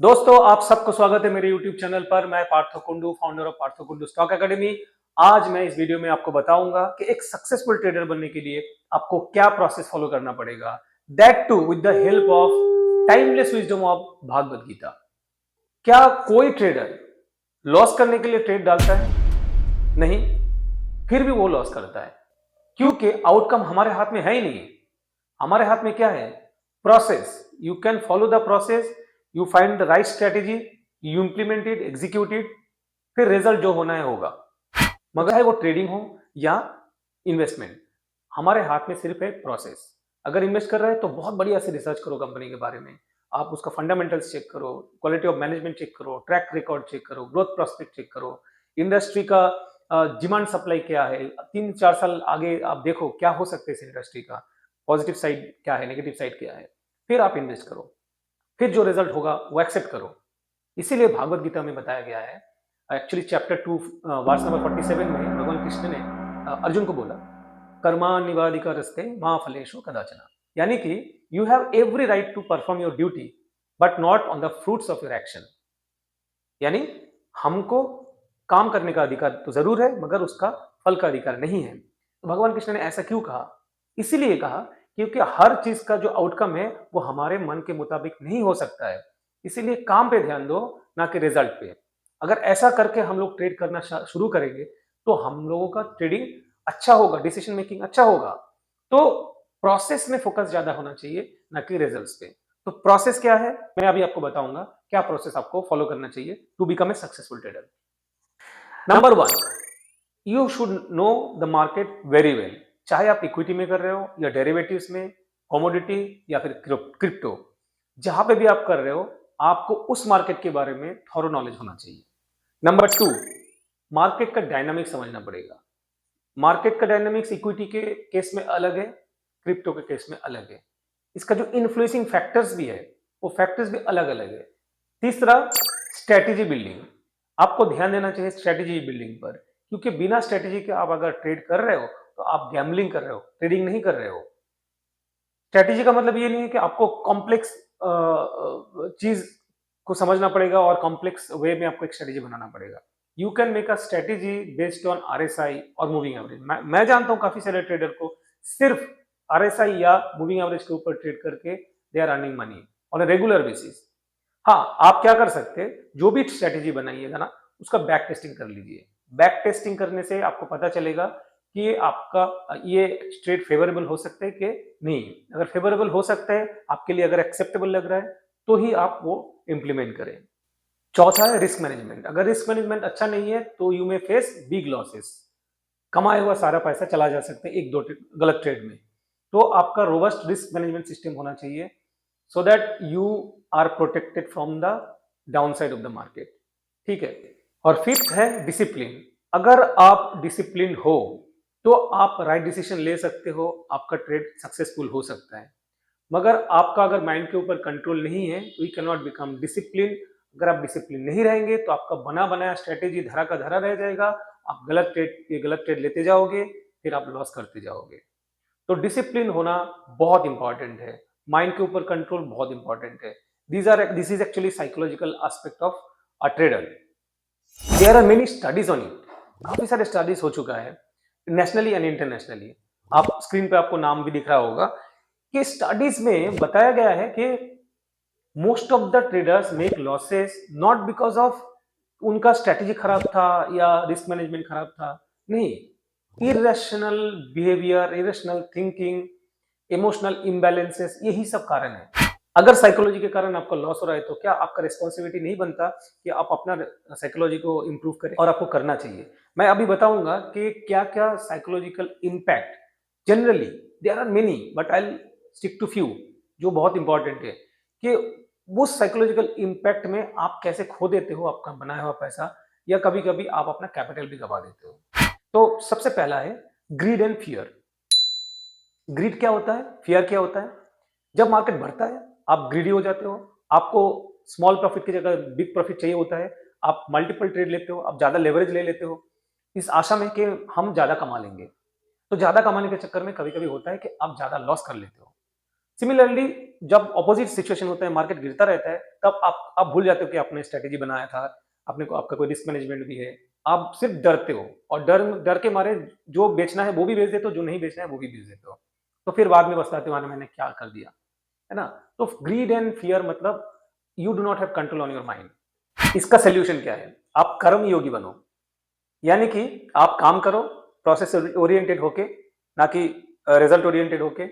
दोस्तों, आप सबको स्वागत है मेरे YouTube चैनल पर। मैं Partho Kundu, founder of Partho Kundu stock academy. आज मैं इस वीडियो में आपको बताऊंगा कि एक सक्सेसफुल ट्रेडर बनने के लिए आपको क्या प्रोसेस फॉलो करना पड़ेगा, that to with the help of timeless wisdom of Bhagavad Gita. क्या कोई ट्रेडर लॉस करने के लिए ट्रेड डालता है? नहीं, फिर भी वो लॉस करता है क्योंकि आउटकम हमारे हाथ में है ही नहीं। हमारे हाथ में क्या है? Process. You can follow the process, you find the right strategy, you implement it, execute it, फिर रिजल्ट जो होना है होगा। मगर है वो ट्रेडिंग हो या इन्वेस्टमेंट, हमारे हाथ में सिर्फ है प्रोसेस। अगर इन्वेस्ट कर रहे हैं तो बहुत बढ़िया से रिसर्च करो कंपनी के बारे में। आप उसका फंडामेंटल्स चेक करो, क्वालिटी ऑफ मैनेजमेंट चेक करो, ट्रैक रिकॉर्ड चेक करो, ग्रोथ प्रोस्पेक्ट चेक करो, इंडस्ट्री का डिमांड सप्लाई क्या है, 3-4 साल आगे आप देखो क्या हो सकता है इस इंडस्ट्री का, पॉजिटिव साइड क्या है, नेगेटिव साइड क्या है, फिर आप इन्वेस्ट करो, फिर जो रिजल्ट होगा वो एक्सेप्ट करो। इसीलिए भागवत गीता में बताया गया है, एक्चुअली चैप्टर 2 वर्स नंबर 47 में भगवान कृष्ण ने अर्जुन को बोला, कर्मानिवादिका रस्ते मां फलेषु कदाचन, यानी कि you have every right to perform your duty but not on the fruits of your action. यानी हमको काम करने का अधिकार तो जरूर है मगर उसका फल का अधिकार नहीं है। तो भगवान कृष्ण ने ऐसा क्यों कहा? इसीलिए कहा क्योंकि हर चीज का जो आउटकम है वो हमारे मन के मुताबिक नहीं हो सकता है। इसीलिए काम पे ध्यान दो, ना कि रिजल्ट पे। अगर ऐसा करके हम लोग ट्रेड करना शुरू करेंगे तो हम लोगों का ट्रेडिंग अच्छा होगा, डिसीजन मेकिंग अच्छा होगा। तो प्रोसेस में फोकस ज्यादा होना चाहिए, ना कि रिजल्ट्स पे। तो प्रोसेस क्या है मैं अभी आपको बताऊंगा, क्या प्रोसेस आपको फॉलो करना चाहिए to become a successful trader. Number 1, you should know the market very well. चाहे आप इक्विटी में कर रहे हो या डेरिवेटिव्स में, कमोडिटी या फिर क्रिप्टो, जहां पे भी आप कर रहे हो आपको उस मार्केट के बारे में थॉरो नॉलेज होना चाहिए। नंबर 2, मार्केट का डायनामिक्स समझना पड़ेगा। मार्केट का डायनामिक्स इक्विटी के केस में अलग है, क्रिप्टो के केस में अलग है। इसका जो इन्फ्लुएंसिंग फैक्टर्स भी है वो फैक्टर्स भी अलग अलग है। तीसरा, स्ट्रेटेजी बिल्डिंग। आपको ध्यान देना चाहिए स्ट्रेटेजी बिल्डिंग पर, क्योंकि बिना स्ट्रेटेजी के आप अगर ट्रेड कर रहे हो तो आप गैम्बलिंग कर रहे हो, ट्रेडिंग नहीं कर रहे हो। स्ट्रेटेजी का मतलब ये नहीं है कि आपको कॉम्प्लेक्स चीज को समझना पड़ेगा और कॉम्प्लेक्स वे में आपको एक स्ट्रेटेजी बनाना पड़ेगा। You can make a strategy based on RSI और मूविंग एवरेज। मैं जानता हूं काफी सारे ट्रेडर को सिर्फ आरएसआई या मूविंग एवरेज के ऊपर ट्रेड करके they are earning money on a regular basis. हाँ, आप क्या कर सकते हैं, जो भी स्ट्रेटेजी बनाइएगा ना उसका बैक टेस्टिंग कर लीजिए। बैक टेस्टिंग करने से आपको पता चलेगा कि ये आपका ये ट्रेड फेवरेबल हो सकता है कि नहीं। अगर फेवरेबल हो सकता है आपके लिए, अगर एक्सेप्टेबल लग रहा है तो ही आप वो इंप्लीमेंट करें। चौथा है रिस्क मैनेजमेंट। अगर रिस्क मैनेजमेंट अच्छा नहीं है तो you may face big losses. कमाया हुआ सारा पैसा चला जा सकता है एक दो गलत ट्रेड में। तो आपका रोबस्ट रिस्क मैनेजमेंट सिस्टम होना चाहिए so that you are protected from the downside of the market। ठीक है। और फिफ्थ है डिसिप्लिन। अगर आप डिसिप्लिन हो तो आप राइट डिसीजन ले सकते हो, आपका ट्रेड सक्सेसफुल हो सकता है। मगर आपका अगर माइंड के ऊपर कंट्रोल नहीं है तो you can not become discipline. अगर आप डिसिप्लिन नहीं रहेंगे तो आपका बना बनाया स्ट्रेटेजी धरा का धरा रह जाएगा। आप गलत ट्रेड लेते जाओगे, फिर आप लॉस करते जाओगे। तो डिसिप्लिन होना बहुत इंपॉर्टेंट है, माइंड के ऊपर कंट्रोल बहुत इंपॉर्टेंट है। This is actually psychological aspect of a trader. There are many studies on it. काफी सारे स्टडीज हो चुका है नेशनली एंड इंटरनेशनली। आप स्क्रीन पे आपको नाम भी दिख रहा होगा कि स्टडीज में बताया गया है कि most of the traders make losses not because of उनका स्ट्रेटेजी खराब था या रिस्क मैनेजमेंट खराब था, नहीं, irrational behaviour, irrational thinking, emotional imbalances, यही सब कारण है। अगर साइकोलॉजी के कारण आपका लॉस हो रहा है तो क्या आपका रिस्पॉन्सिबिलिटी नहीं बनता कि आप अपना साइकोलॉजी को इंप्रूव करें? और आपको करना चाहिए। मैं अभी बताऊंगा कि क्या क्या psychological impact, generally there are many but I stick to few जो बहुत इंपॉर्टेंट है, कि उस साइकोलॉजिकल इम्पैक्ट में आप कैसे खो देते हो आपका बनाया हुआ पैसा, या कभी कभी आप अपना कैपिटल भी गवा देते हो। तो सबसे पहला है ग्रीड एंड फियर। ग्रीड क्या होता है, फियर क्या होता है? जब मार्केट बढ़ता है आप ग्रीडी हो जाते हो, आपको स्मॉल प्रॉफिट की जगह बिग प्रॉफिट चाहिए होता है, आप मल्टीपल ट्रेड लेते हो, आप ज्यादा लेवरेज ले लेते हो इस आशा में कि हम ज्यादा कमा लेंगे। तो ज्यादा कमाने के चक्कर में कभी कभी होता है कि आप ज्यादा लॉस कर लेते हो। सिमिलरली जब ऑपोजिट सिचुएशन होता है, मार्केट गिरता रहता है, तब आप भूल जाते हो कि आपने स्ट्रैटेजी बनाया था, आपने को आपका कोई रिस्क मैनेजमेंट भी है। आप सिर्फ डरते हो और डर डर के मारे जो बेचना है वो भी बेच देते हो, जो नहीं बेचना है वो भी बेच देते हो। तो फिर बाद में पछताते हो, "अरे! मैंने क्या कर दिया।" है ना? तो ग्रीड एंड फियर मतलब you do not have control on your mind. इसका सॉल्यूशन क्या है? आप कर्म योगी बनो। यानी कि आप काम करो प्रोसेस ओरिएंटेड होके, ना कि रिजल्ट ओरिएंटेड होके।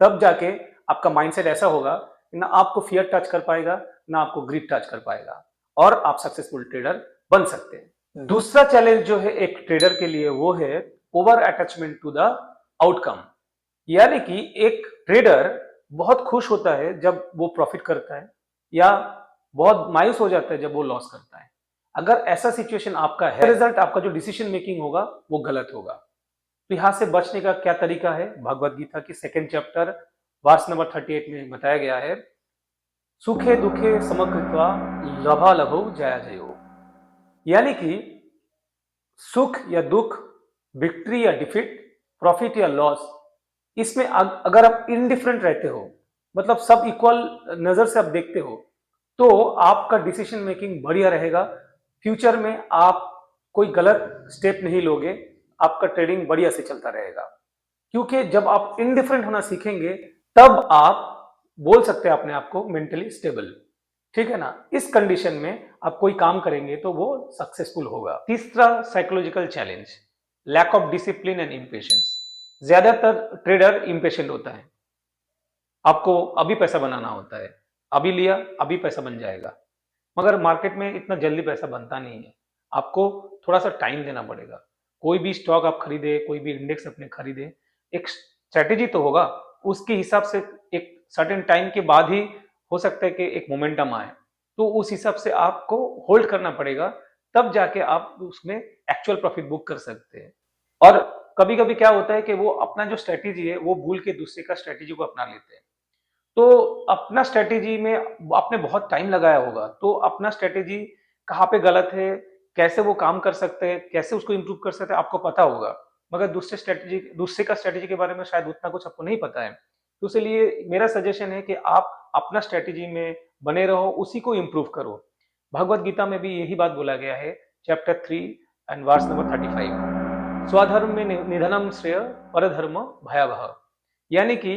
तब जाके आपका माइंडसेट ऐसा होगा कि ना आपको फियर टच कर पाएगा, ना आपको ग्रीड टच कर पाएगा और आप सक्सेसफुल ट्रेडर बन सकते हैं। दूसरा चैलेंज जो है एक ट्रेडर के लिए वो है over attachment to the outcome. यानी कि एक ट्रेडर बहुत खुश होता है जब वो प्रॉफिट करता है या बहुत मायूस हो जाता है जब वो लॉस करता है। अगर ऐसा सिचुएशन आपका है, रिजल्ट आपका जो डिसीजन मेकिंग होगा वो गलत होगा। तो यहां से बचने का क्या तरीका है? भगवत गीता की सेकेंड चैप्टर वर्स नंबर 38 में बताया गया है, सुखे दुखे समकृत्वा लभालभौ जया जयो। यानी कि सुख या दुख, विक्ट्री या डिफीट, प्रॉफिट या लॉस, इसमें अगर आप इनडिफरेंट रहते हो, मतलब सब इक्वल नजर से आप देखते हो, तो आपका डिसीजन मेकिंग बढ़िया रहेगा। फ्यूचर में आप कोई गलत स्टेप नहीं लोगे, आपका ट्रेडिंग बढ़िया से चलता रहेगा। क्योंकि जब आप इनडिफरेंट होना सीखेंगे, तब आप बोल सकते हैं अपने आप को मेंटली स्टेबल। ठीक है ना? इस कंडीशन में आप कोई काम करेंगे तो वो सक्सेसफुल होगा। तीसरा psychological challenge, lack of discipline and impatience. ज्यादातर ट्रेडर इम्पेशेंट होता है, आपको अभी पैसा बनाना होता है, अभी लिया अभी पैसा बन जाएगा, मगर मार्केट में इतना जल्दी पैसा बनता नहीं है। आपको थोड़ा सा टाइम देना पड़ेगा। कोई भी स्टॉक आप खरीदे, कोई भी इंडेक्स अपने खरीदे, एक स्ट्रैटेजी तो होगा, उसके हिसाब से एक सर्टेन टाइम के बाद ही हो सकता है कि एक मोमेंटम आए, तो उस हिसाब से आपको होल्ड करना पड़ेगा, तब जाके आप उसमें एक्चुअल प्रॉफिट बुक कर सकते हैं। और कभी कभी क्या होता है कि वो अपना जो स्ट्रैटेजी है वो भूल के दूसरे का स्ट्रैटेजी को अपना लेते हैं। तो अपना स्ट्रैटेजी में आपने बहुत टाइम लगाया होगा, तो अपना स्ट्रैटेजी कहाँ पे गलत है, कैसे वो काम कर सकते हैं, कैसे उसको इम्प्रूव कर सकते हैं, आपको पता होगा। मगर दूसरे का स्ट्रैटेजी के बारे में शायद उतना कुछ आपको नहीं पता है। तो इसलिए मेरा सजेशन है कि आप अपना स्ट्रैटेजी में बने रहो, उसी को इम्प्रूव करो। भगवत गीता में भी यही बात बोला गया है, चैप्टर 3 एंड वर्स नंबर 35, स्वधर्म में निधनम श्रेय परधर्म भयावह। यानी कि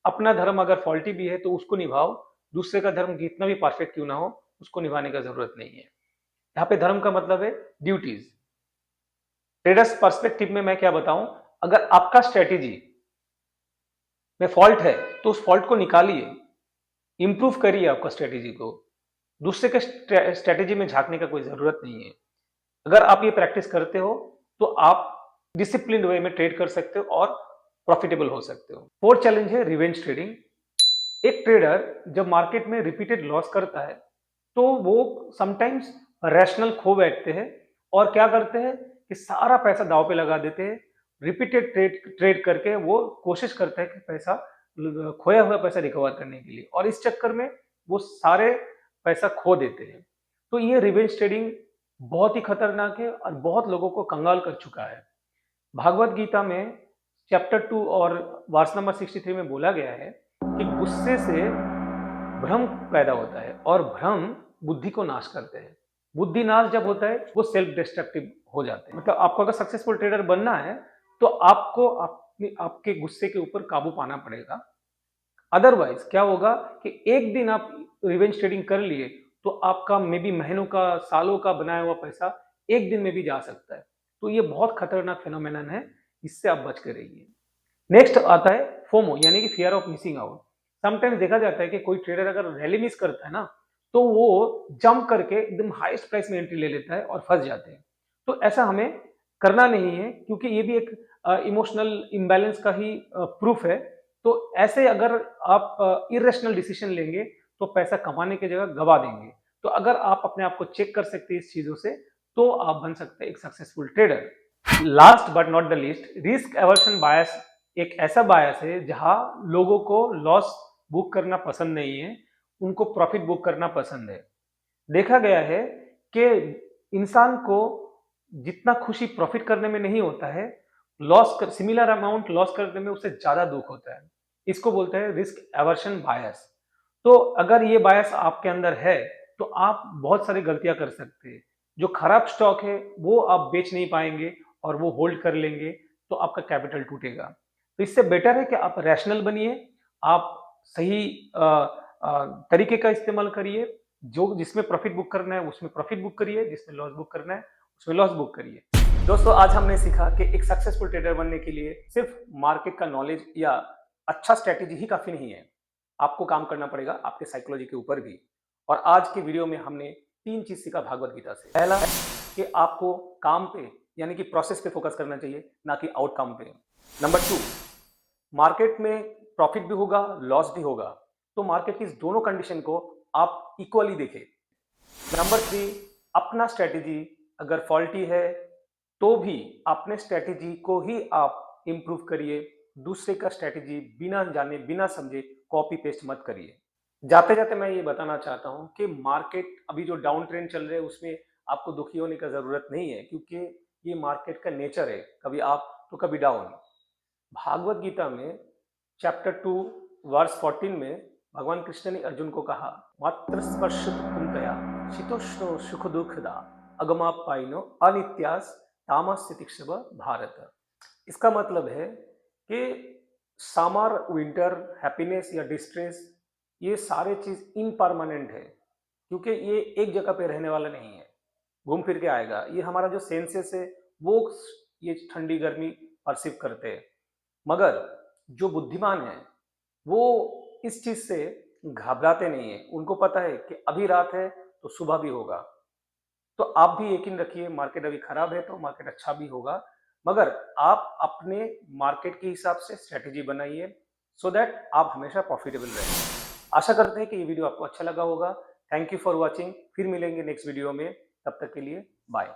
अपना धर्म अगर फॉल्टी भी है तो उसको निभाओ, दूसरे का धर्म कितना भी परफेक्ट क्यों ना हो, उसको निभाने का जरूरत नहीं है। यहाँ पे धर्म का मतलब है ड्यूटीज। ट्रेडर्स पर्सपेक्टिव में मैं क्या बताऊं, अगर आपका स्ट्रेटेजी में फॉल्ट है तो उस फॉल्ट को निकालिए, इंप्रूव करिए आपका स्ट्रेटेजी को। दूसरे के स्ट्रेटेजी में झांकने का कोई जरूरत नहीं है। अगर आप ये प्रैक्टिस करते हो तो आप डिसिप्लिन वे में ट्रेड कर सकते हो और प्रॉफिटेबल हो सकते हो। फोर्थ चैलेंज है रिवेंज ट्रेडिंग। एक ट्रेडर जब मार्केट में रिपीटेड लॉस करता है तो वो समटाइम्स रैशनल खो बैठते हैं और क्या करते हैं कि सारा पैसा दांव पे लगा देते हैं। रिपीटेड ट्रेड करके वो कोशिश करते हैं कि पैसा खोया हुआ पैसा रिकवर करने के लिए, और इस चक्कर में वो सारे पैसा खो देते हैं। तो ये रिवेंज ट्रेडिंग बहुत ही खतरनाक है और बहुत लोगों को कंगाल कर चुका है। भागवत गीता में चैप्टर 2 और वर्स नंबर 63 में बोला गया है कि गुस्से से भ्रम पैदा होता है और भ्रम बुद्धि को नाश करते हैं। बुद्धि नाश जब होता है वो सेल्फ डिस्ट्रक्टिव हो जाते हैं। मतलब आपको अगर सक्सेसफुल ट्रेडर बनना है तो आपको आपके गुस्से के ऊपर काबू पाना पड़ेगा। अदरवाइज क्या होगा कि एक दिन आप रिवेंज ट्रेडिंग कर लिए तो आपका मे बी महीनों का, सालों का बनाया हुआ पैसा एक दिन में भी जा सकता है। तो ये बहुत खतरनाक फिनोमेनन है, इससे आप बच के रहिए। नेक्स्ट आता है फोमो, यानी कि fear of missing out. Sometimes देखा जाता है कि कोई ट्रेडर अगर रैली मिस करता है ना, तो वो जंप करके एकदम हाईएस्ट प्राइस में एंट्री ले लेता है और फंस जाते हैं। तो ऐसा हमें करना नहीं है, क्योंकि ये भी एक इमोशनल इम्बैलेंस का ही प्रूफ है। तो ऐसे अगर आप इरेशनल डिसीजन लेंगे तो पैसा कमाने की जगह गवा देंगे। तो अगर आप अपने आप को चेक कर सकते हैं इस चीजों से, तो आप बन सकते हैं एक successful trader. Last but not the least, risk aversion bias एक ऐसा बायस है जहां लोगों को लॉस बुक करना पसंद नहीं है, उनको प्रॉफिट बुक करना पसंद है। देखा गया है कि इंसान को जितना खुशी प्रॉफिट करने में नहीं होता है, सिमिलर अमाउंट लॉस करने में उसे ज्यादा दुख होता है। इसको बोलते हैं रिस्क एवर्शन बायस। तो अगर ये बायस आपके अंदर है तो आप बहुत सारी गलतियां कर सकते हैं। जो खराब स्टॉक है वो आप बेच नहीं पाएंगे और वो होल्ड कर लेंगे तो आपका कैपिटल टूटेगा। तो इससे बेटर है कि आप रैशनल बनिए, आप सही तरीके का इस्तेमाल करिए। जो जिसमें प्रॉफिट बुक करना है उसमें प्रॉफिट बुक करिए, जिसमें लॉस बुक करना है उसमें लॉस बुक करिए। दोस्तों, आज हमने सीखा कि एक सक्सेसफुल ट्रेडर बनने के लिए सिर्फ मार्केट का नॉलेज या अच्छा स्ट्रेटेजी ही काफी नहीं है। आपको काम करना पड़ेगा आपके साइकोलॉजी के ऊपर भी। और आज के वीडियो में हमने 3 चीज सीखा भागवत गीता से। पहला कि आपको काम पे यानी कि प्रोसेस पे फोकस करना चाहिए, ना कि आउटकम पे। नंबर 2, मार्केट में प्रॉफिट भी होगा लॉस भी होगा, तो मार्केट की इस दोनों कंडीशन को आप इक्वली देखें। नंबर 3, अपना स्ट्रेटेजी अगर फॉल्टी है तो भी अपने स्ट्रेटेजी को ही आप इंप्रूव करिए। दूसरे का स्ट्रेटेजी बिना जाने बिना समझे कॉपी पेस्ट मत करिए। जाते जाते मैं ये बताना चाहता हूं कि मार्केट अभी जो डाउन ट्रेंड चल रहे हैं उसमें आपको दुखी होने का जरूरत नहीं है, क्योंकि ये मार्केट का नेचर है, कभी अप तो कभी डाउन। भागवत गीता में चैप्टर 2 वर्स 14 में भगवान कृष्ण ने अर्जुन को कहा, मात्र स्पर्श कुंतया शीतोष्ण सुख दुखदा अगमापाइनो अनित्यास तामस्य तिक्षव भारत। इसका मतलब है कि समर विंटर हैप्पीनेस या डिस्ट्रेस ये सारे चीज इनपरमानेंट है, क्योंकि ये एक जगह पे रहने वाला नहीं है, घूम फिर के आएगा। ये हमारा जो सेंसेस है वो ये ठंडी गर्मी परसीव करते हैं, मगर जो बुद्धिमान है वो इस चीज से घबराते नहीं है। उनको पता है कि अभी रात है तो सुबह भी होगा। तो आप भी यकीन रखिए, मार्केट अभी खराब है तो मार्केट अच्छा भी होगा, मगर आप अपने मार्केट के हिसाब से स्ट्रेटेजी बनाइए सो दैट आप हमेशा प्रॉफिटेबल रहें। आशा करते हैं कि ये वीडियो आपको अच्छा लगा होगा। Thank you for watching. फिर मिलेंगे नेक्स्ट वीडियो में, तब तक के लिए बाय।